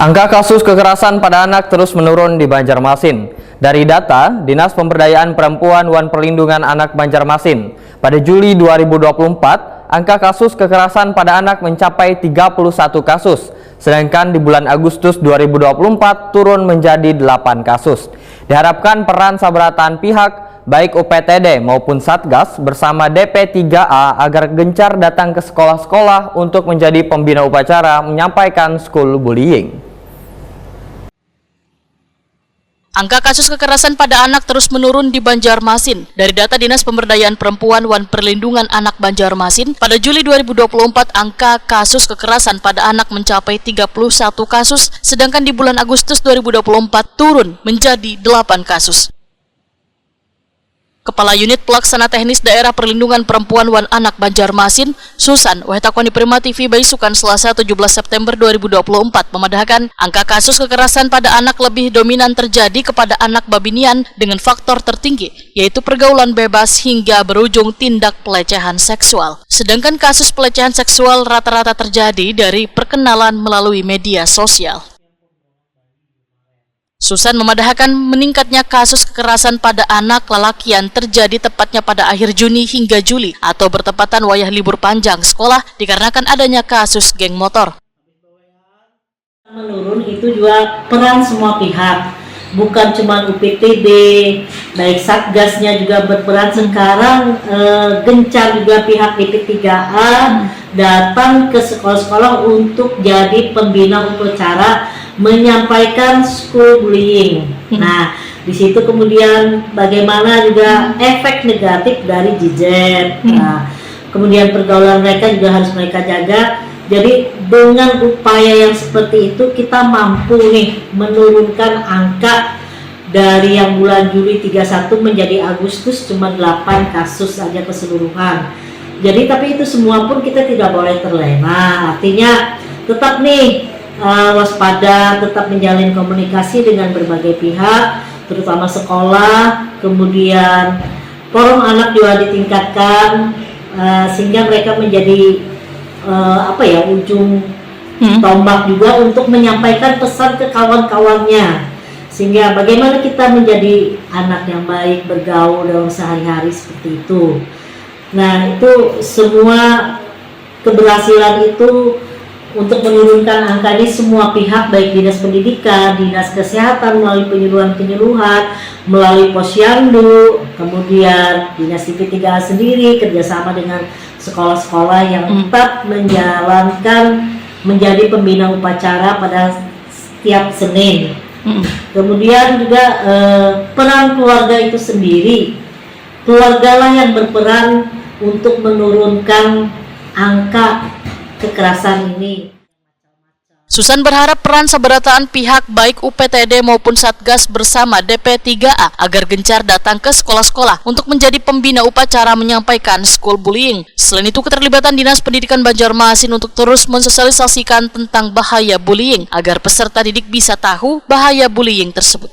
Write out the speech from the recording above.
Angka kasus kekerasan pada anak terus menurun di Banjarmasin. Dari data Dinas Pemberdayaan Perempuan dan Perlindungan Anak Banjarmasin, pada Juli 2024, angka kasus kekerasan pada anak mencapai 31 kasus, sedangkan di bulan Agustus 2024 turun menjadi 8 kasus. Diharapkan peran sabratan pihak, baik UPTD maupun Satgas bersama DP3A agar gencar datang ke sekolah-sekolah untuk menjadi pembina upacara menyampaikan school bullying. Angka kasus kekerasan pada anak terus menurun di Banjarmasin. Dari data Dinas Pemberdayaan Perempuan dan Perlindungan Anak Banjarmasin, pada Juli 2024 angka kasus kekerasan pada anak mencapai 31 kasus, sedangkan di bulan Agustus 2024 turun menjadi 8 kasus. Kepala Unit Pelaksana Teknis Daerah Perlindungan Perempuan dan Anak Banjarmasin, Susan Wahtakoni Prima TV Baisukan, Selasa 17 September 2024 memandahkan angka kasus kekerasan pada anak lebih dominan terjadi kepada anak babinian dengan faktor tertinggi, yaitu pergaulan bebas hingga berujung tindak pelecehan seksual. Sedangkan kasus pelecehan seksual rata-rata terjadi dari perkenalan melalui media sosial. Susan memadahkan meningkatnya kasus kekerasan pada anak lelaki yang terjadi tepatnya pada akhir Juni hingga Juli atau bertepatan wayah libur panjang sekolah dikarenakan adanya kasus geng motor. Menurun itu juga peran semua pihak, bukan cuma UPTD, baik Satgasnya juga berperan. Sekarang gencar juga pihak DP3A datang ke sekolah-sekolah untuk jadi pembina upacara menyampaikan school bullying. Nah, di situ kemudian bagaimana juga efek negatif dari gadget. Nah, kemudian pergaulan mereka juga harus mereka jaga. Jadi dengan upaya yang seperti itu kita mampu nih menurunkan angka dari yang bulan Juli 31 menjadi Agustus cuma 8 kasus saja keseluruhan. Jadi tapi itu semua pun kita tidak boleh terlena. Artinya tetap nih waspada, tetap menjalin komunikasi dengan berbagai pihak, terutama sekolah, kemudian forum anak juga ditingkatkan sehingga mereka menjadi ujung tombak juga untuk menyampaikan pesan ke kawan-kawannya, sehingga bagaimana kita menjadi anak yang baik, bergaul dalam sehari-hari seperti itu. Nah, itu semua keberhasilan itu untuk menurunkan angka ini semua pihak, baik Dinas Pendidikan, Dinas Kesehatan melalui penyuluhan, melalui Posyandu, kemudian Dinas DP3A sendiri kerjasama dengan sekolah-sekolah yang tetap menjalankan menjadi pembina upacara pada setiap Senin. Kemudian juga peran keluarga itu sendiri, keluargalah yang berperan untuk menurunkan angka kekerasan ini. Susan berharap peran sabratan pihak baik UPTD maupun Satgas bersama DP3A agar gencar datang ke sekolah-sekolah untuk menjadi pembina upacara menyampaikan school bullying. Selain itu, keterlibatan Dinas Pendidikan Banjarmasin untuk terus mensosialisasikan tentang bahaya bullying agar peserta didik bisa tahu bahaya bullying tersebut.